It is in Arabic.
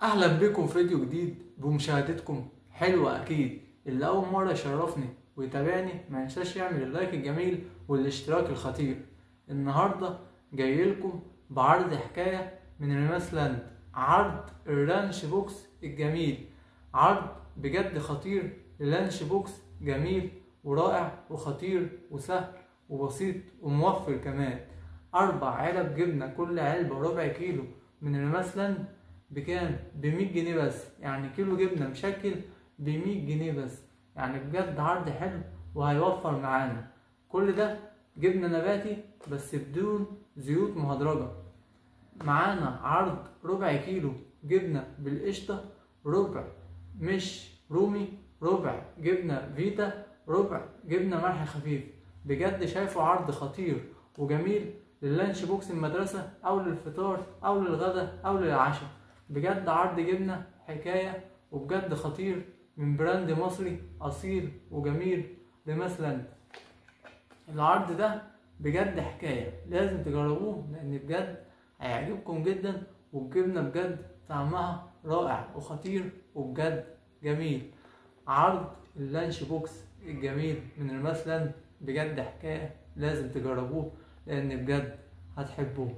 اهلا بكم في فيديو جديد بمشاهدتكم. حلوة اكيد. اللي اول مرة يشرفني ويتابعني ما ينساش يعمل اللايك الجميل والاشتراك الخطير. النهاردة جاي لكم بعرض حكاية من ريماس لاند، عرض الرانش بوكس الجميل. عرض بجد خطير. اللانش بوكس جميل ورائع وخطير وسهل وبسيط وموفر كمان. 4 علب جبنة، كل علبة ربع كيلو، من ريماس لاند. بكام؟ ب100 جنيه بس. يعني كيلو جبنة مشكل ب100 جنيه بس. يعني بجد عرض حلو وهيوفر معانا. كل ده جبنة نباتي بس بدون زيوت مهدرجة. معانا عرض ربع كيلو جبنة بالقشطة، ربع مش رومي، ربع جبنة فيتا، ربع جبنة ملح خفيف. بجد شايفه عرض خطير وجميل لللانش بوكس المدرسة أو للفطار أو للغدا أو للعشاء. بجد عرض جبنة حكاية وبجد خطير من براند مصري أصيل وجميل ريماس لاند. العرض ده بجد حكاية، لازم تجربوه لأن بجد هيعجبكم جدا. والجبنة بجد طعمها رائع وخطير وبجد جميل. عرض اللانش بوكس الجميل من ريماس لاند بجد حكاية، لازم تجربوه لأن بجد هتحبوه.